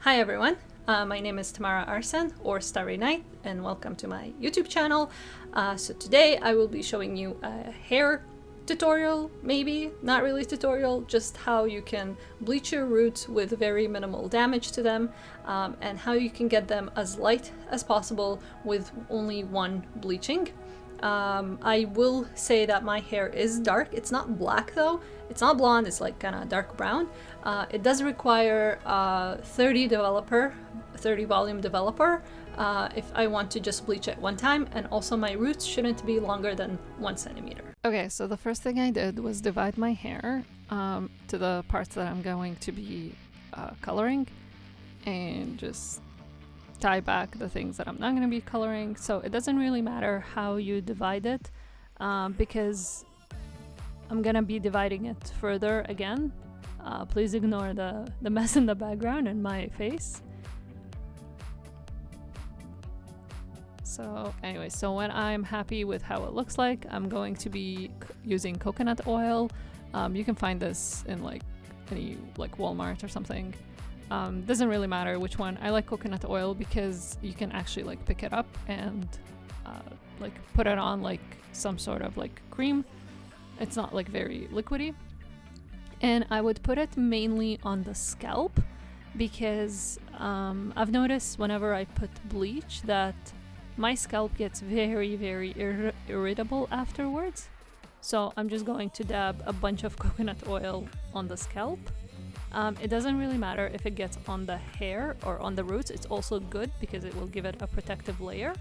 Hi everyone, my name is Tamara Arsen or Starryknight and welcome to my YouTube channel. So today I will be showing you a hair tutorial, maybe, not really tutorial, just how you can bleach your roots with very minimal damage to them and how you can get them as light as possible with only one bleaching. I will say that my hair is dark. It's not black though. It's not blonde. It's like kind of dark brown. It does require 30 volume developer if I want to just bleach it one time, and also my roots shouldn't be longer than 1 centimeter. Okay, so the first thing I did was divide my hair to the parts that I'm going to be coloring and just tie back the things that I'm not going to be coloring. So it doesn't really matter how you divide it because I'm going to be dividing it further again. Please ignore the mess in the background and my face. So anyway, so when I'm happy with how it looks like, I'm going to be using coconut oil. You can find this in like any Walmart or something. Doesn't really matter which one. I like coconut oil because you can actually like pick it up and like put it on like some sort of like cream. It's not like very liquidy. And I would put it mainly on the scalp because I've noticed whenever I put bleach that my scalp gets very irritable afterwards. So I'm just going to dab a bunch of coconut oil on the scalp. It doesn't really matter if it gets on the hair or on the roots. It's also good because it will give it a protective layer.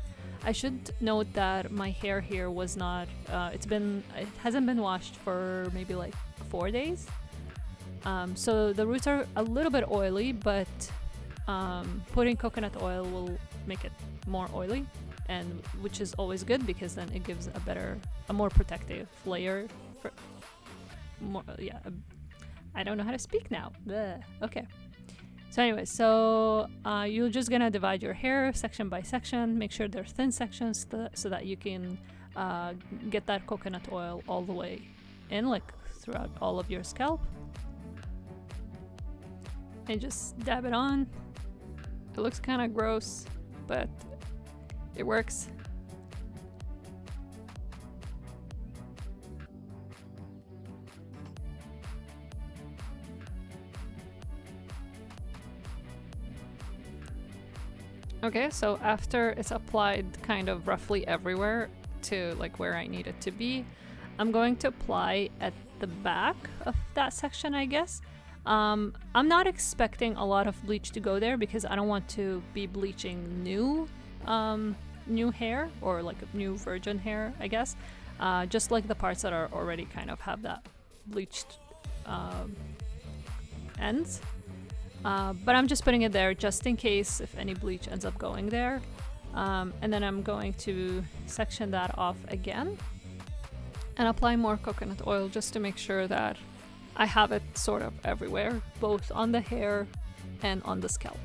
I should note that my hair here was not, it hasn't been washed for maybe like 4 days. So the roots are a little bit oily, but putting coconut oil will make it more oily, and which is always good because then it gives a more protective layer for more, I don't know how to speak now. Bleh. Okay. So anyway, so you're just gonna divide your hair section by section. Make sure they're thin sections so that you can get that coconut oil all the way in, like throughout all of your scalp. And just dab it on. It looks kind of gross, but it works. Okay, so after it's applied kind of roughly everywhere to like where I need it to be, I'm going to apply at the back of that section, I guess. I'm not expecting a lot of bleach to go there because I don't want to be bleaching new hair or like a new virgin hair, I guess. Just like the parts that are already kind of have that bleached ends. But I'm just putting it there just in case if any bleach ends up going there. And then I'm going to section that off again and apply more coconut oil just to make sure that I have it sort of everywhere, both on the hair and on the scalp,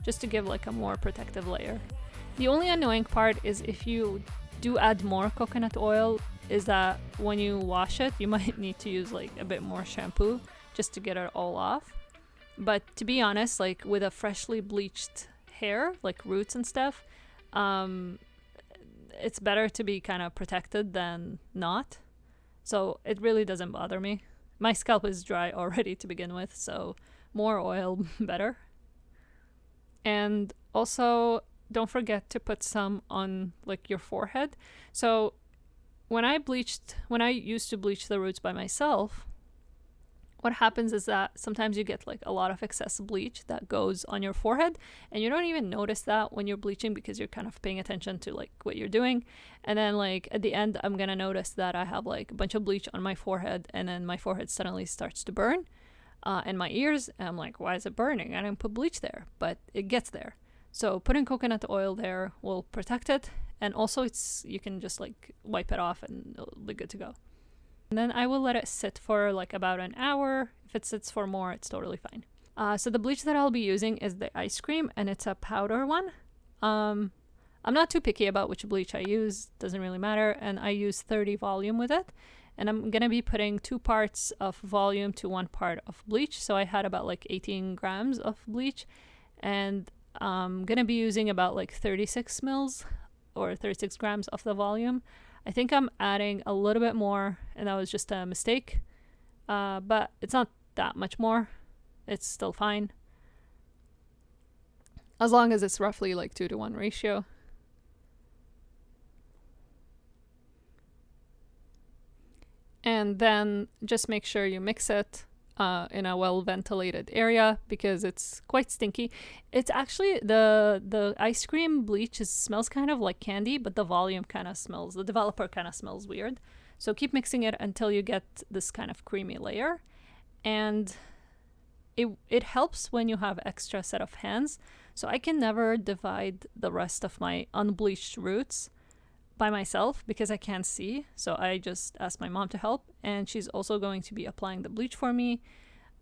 just to give like a more protective layer. The only annoying part is if you do add more coconut oil is that when you wash it, you might need to use like a bit more shampoo just to get it all off. But to be honest, like with a freshly bleached hair, like roots and stuff, it's better to be kind of protected than not. So it really doesn't bother me. My scalp is dry already to begin with, so more oil, better. And also, don't forget to put some on like your forehead. So when I used to bleach the roots by myself, what happens is that sometimes you get like a lot of excess bleach that goes on your forehead and you don't even notice that when you're bleaching because you're kind of paying attention to like what you're doing. And then like at the end, I'm gonna notice that I have like a bunch of bleach on my forehead and then my forehead suddenly starts to burn and my ears. And I'm like, why is it burning? I didn't put bleach there, but it gets there. So putting coconut oil there will protect it. And also you can just like wipe it off and it'll be good to go. And then I will let it sit for like about an hour. If it sits for more, it's totally fine. So the bleach that I'll be using is the ice cream and it's a powder one. I'm not too picky about which bleach I use, doesn't really matter. And I use 30 volume with it. And I'm gonna be putting 2 parts of volume to 1 part of bleach. So I had about like 18 grams of bleach. and I'm gonna be using about like 36 mils or 36 grams of the volume. I think I'm adding a little bit more, and that was just a mistake, but it's not that much more. It's still fine, as long as it's roughly like 2-to-1 ratio. And then just make sure you mix it in a well-ventilated area, because it's quite stinky. It's actually, the ice cream bleach smells kind of like candy, but the volume kind of smells, the developer kind of smells weird. So keep mixing it until you get this kind of creamy layer. And it helps when you have extra set of hands. So I can never divide the rest of my unbleached roots by myself because I can't see. So I just asked my mom to help, and she's also going to be applying the bleach for me,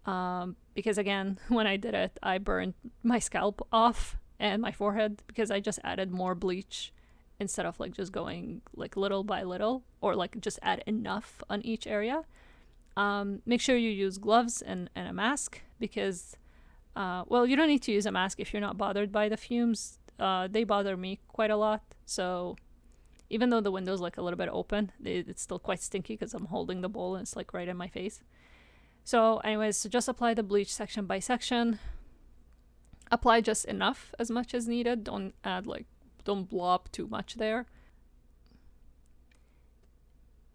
because again, when I did it, I burned my scalp off and my forehead because I just added more bleach instead of like just going like little by little, or like just add enough on each area. Make sure you use gloves and a mask, because well, you don't need to use a mask if you're not bothered by the fumes. They bother me quite a lot, so even though the window's like a little bit open, it's still quite stinky because I'm holding the bowl and it's like right in my face. So anyways, so just apply the bleach section by section. Apply just enough, as much as needed. Don't add like, don't blob too much there.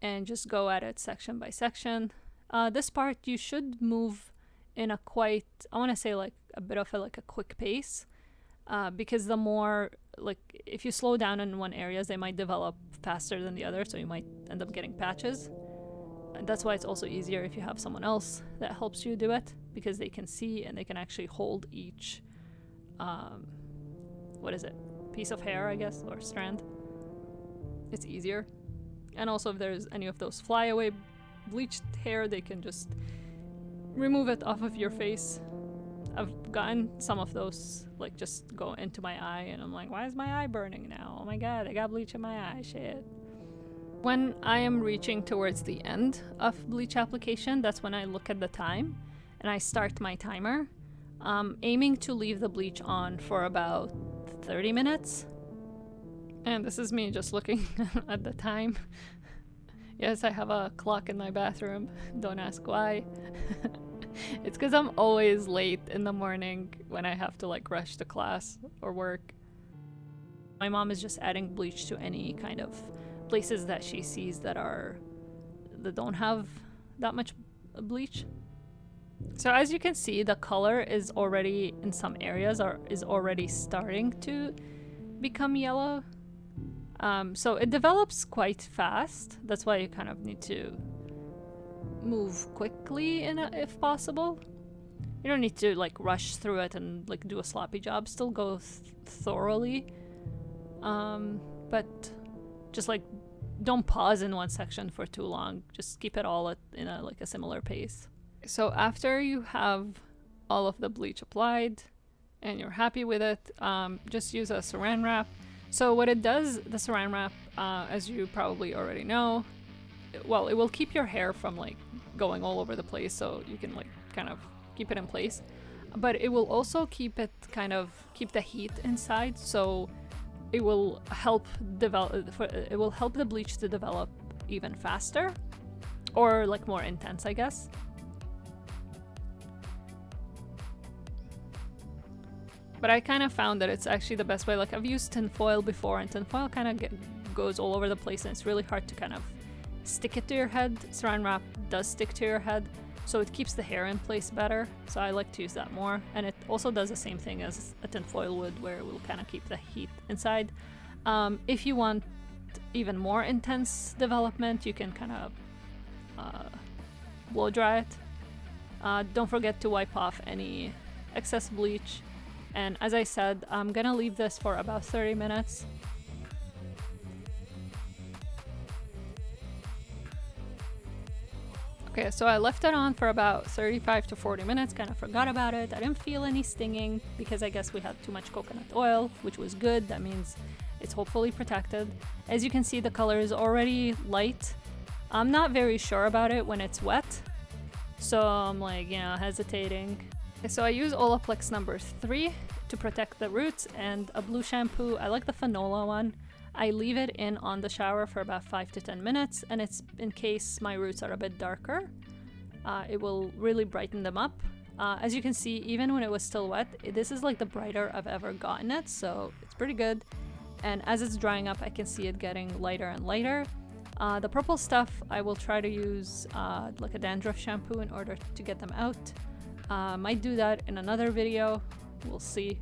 And just go at it section by section. This part you should move in a quite, I want to say like a bit of a quick pace. Because the more, like, if you slow down in one area, they might develop faster than the other, so you might end up getting patches. And that's why it's also easier if you have someone else that helps you do it, because they can see and they can actually hold each, piece of hair, I guess, or strand. It's easier. And also if there's any of those flyaway bleached hair, they can just remove it off of your face. I've gotten some of those, like, just go into my eye, and I'm like, why is my eye burning now? Oh my god, I got bleach in my eye, shit. When I am reaching towards the end of bleach application, that's when I look at the time, and I start my timer, aiming to leave the bleach on for about 30 minutes. And this is me just looking at the time. Yes, I have a clock in my bathroom, don't ask why. It's because I'm always late in the morning when I have to like rush to class or work. My mom is just adding bleach to any kind of places that she sees that don't have that much bleach. So as you can see, the color is already, in some areas, is already starting to become yellow. So it develops quite fast. That's why you kind of need to move quickly if possible. You don't need to like rush through it and like do a sloppy job. Still go thoroughly, but just like don't pause in one section for too long. Just keep it all in a similar pace. So after you have all of the bleach applied and you're happy with it, just use a saran wrap. So what it does, the saran wrap, as you probably already know, well, it will keep your hair from like going all over the place, so you can like kind of keep it in place, but it will also keep the heat inside, so it will help the bleach to develop even faster, or like more intense, I guess. But I kind of found that it's actually the best way. Like, I've used tinfoil before, and tinfoil kind of goes all over the place, and it's really hard to kind of stick it to your head. Saran wrap does stick to your head, so it keeps the hair in place better. So I like to use that more, and it also does the same thing as a tinfoil would, where it will kind of keep the heat inside. If you want even more intense development, you can kind of blow dry it. Don't forget to wipe off any excess bleach. And as I said, I'm gonna leave this for about 30 minutes. Okay, so I left it on for about 35 to 40 minutes, kind of forgot about it. I didn't feel any stinging because I guess we had too much coconut oil, which was good. That means it's hopefully protected. As you can see, the color is already light. I'm not very sure about it when it's wet, so I'm like, hesitating. So I use Olaplex No.3 to protect the roots, and a blue shampoo. I like the Fanola one. I leave it in on the shower for about 5 to 10 minutes, and it's in case my roots are a bit darker. It will really brighten them up. As you can see, even when it was still wet, this is like the brighter I've ever gotten it, so it's pretty good. And as it's drying up, I can see it getting lighter and lighter. The purple stuff, I will try to use like a dandruff shampoo in order to get them out. Might do that in another video, we'll see.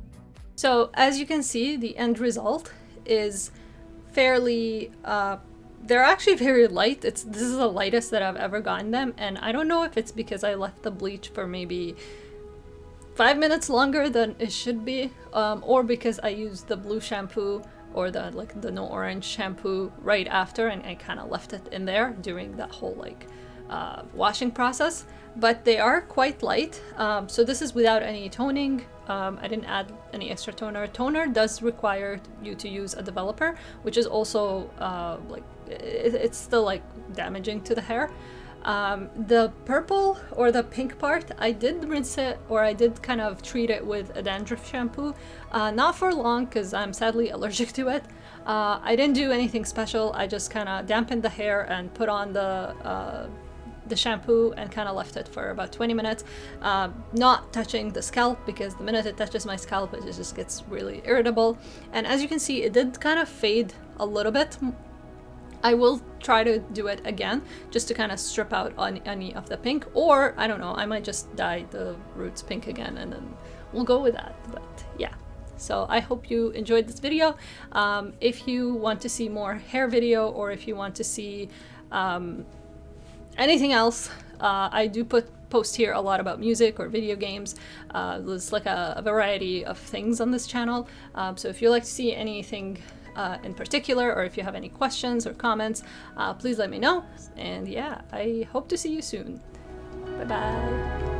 So as you can see, the end result is fairly, they're actually very light. This is the lightest that I've ever gotten them, and I don't know if it's because I left the bleach for maybe 5 minutes longer than it should be, or because I used the blue shampoo or the no orange shampoo right after, and I kind of left it in there during that whole washing process. But they are quite light. So this is without any toning. I didn't add any extra toner. Toner does require you to use a developer, which is also it's still damaging to the hair. The purple or the pink part, I did rinse it, or I did kind of treat it with a dandruff shampoo. Not for long, because I'm sadly allergic to it. I didn't do anything special. I just kind of dampened the hair and put on the shampoo and kind of left it for about 20 minutes, not touching the scalp, because the minute it touches my scalp it just gets really irritable. And as you can see, it did kind of fade a little bit. I will try to do it again just to kind of strip out on any of the pink, or I don't know, I might just dye the roots pink again and then we'll go with that. But yeah, so I hope you enjoyed this video. If you want to see more hair video, or if you want to see anything else, I do post here a lot about music or video games. There's like a variety of things on this channel. So if you like to see anything in particular, or if you have any questions or comments, please let me know. And yeah, I hope to see you soon. Bye bye.